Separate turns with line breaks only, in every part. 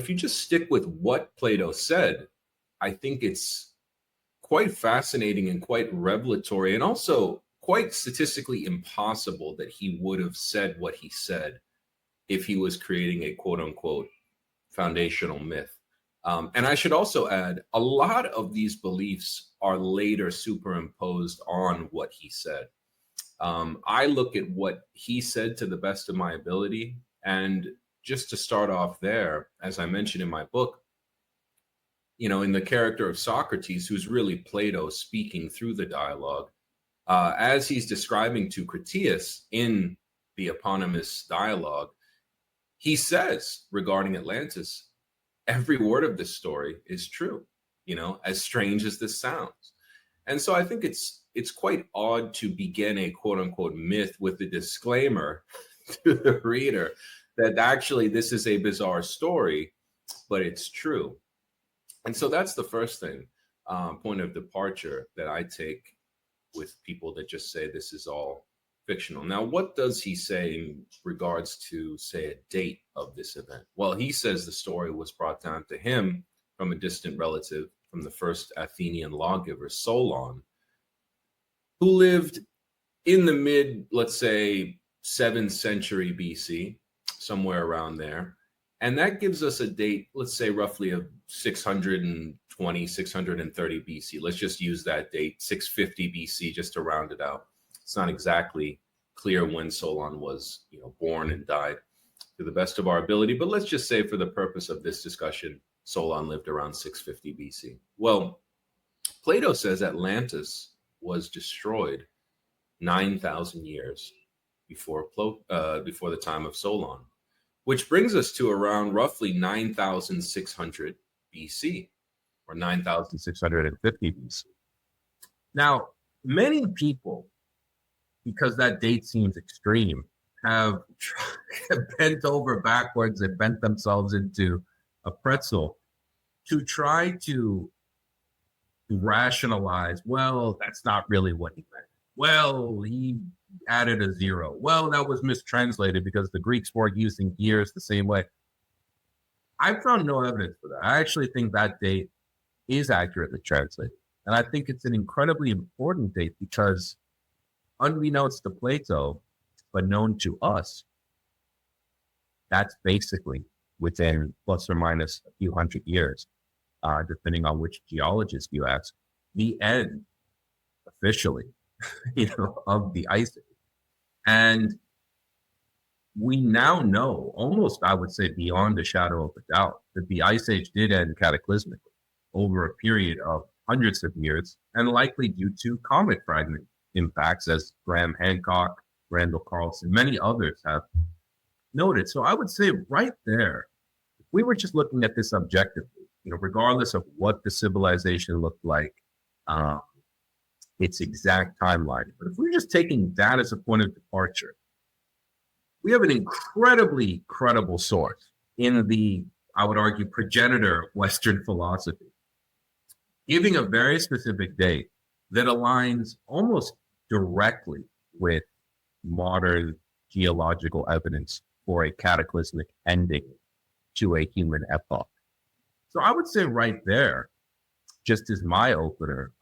if you just stick with what Plato said, I think it's quite fascinating and quite revelatory, and also quite statistically impossible that he would have said what he said if he was creating a quote unquote foundational myth. And I should also add, a lot of these beliefs are later superimposed on what he said. I look at what he said to the best of my ability. And just to start off there, as I mentioned in my book, in the character of Socrates, who's really Plato speaking through the dialogue, as he's describing to Critias in the eponymous dialogue, he says regarding Atlantis, every word of this story is true, as strange as this sounds. And so I think it's quite odd to begin a quote unquote myth with the disclaimer to the reader that actually this is a bizarre story, but it's true. And so that's the first thing, point of departure that I take with people that just say this is all fictional. Now, what does he say in regards to, say, a date of this event? Well, he says the story was brought down to him from a distant relative, from the first Athenian lawgiver, Solon, who lived in the mid, let's say, 7th century BC, somewhere around there. And that gives us a date, let's say roughly of 620, 630 BC. Let's just use that date, 650 BC, just to round it out. It's not exactly clear when Solon was, born and died to the best of our ability, but let's just say for the purpose of this discussion, Solon lived around 650 BC. Well, Plato says Atlantis was destroyed 9,000 years before the time of Solon, which brings us to around roughly 9,600 BC or 9,650 BC. Now, many people, because that date seems extreme, have bent over backwards and bent themselves into a pretzel to try to rationalize, well, that's not really what he meant. Well, he added a zero. Well, that was mistranslated because the Greeks weren't using years the same way. I found no evidence for that. I actually think that date is accurately translated. And I think it's an incredibly important date because, unbeknownst to Plato, but known to us, that's basically within plus or minus a few hundred years, depending on which geologist you ask, the end, officially, of the Ice Age. And we now know, almost I would say beyond a shadow of a doubt, that the Ice Age did end cataclysmically over a period of hundreds of years, and likely due to comet fragment impacts, as Graham Hancock, Randall Carlson, many others have noted. So I would say right there, if we were just looking at this objectively, regardless of what the civilization looked like, its exact timeline. But if we're just taking that as a point of departure, we have an incredibly credible source in the, I would argue, progenitor of Western philosophy, giving a very specific date that aligns almost directly with modern geological evidence for a cataclysmic ending to a human epoch. So I would say right there, just as my opener,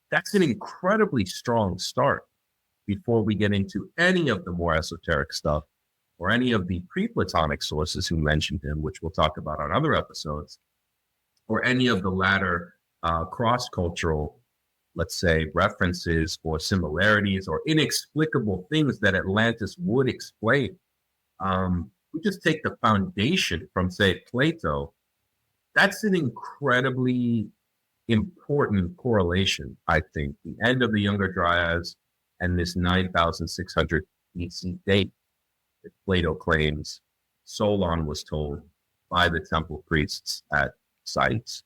that's an incredibly strong start before we get into any of the more esoteric stuff or any of the pre-Platonic sources who mentioned him, which we'll talk about on other episodes, or any of the latter cross-cultural, let's say, references or similarities or inexplicable things that Atlantis would explain. We just take the foundation from, say, Plato. That's an incredibly important correlation, I think. The end of the Younger Dryas and this 9,600 BC date that Plato claims Solon was told by the temple priests at sites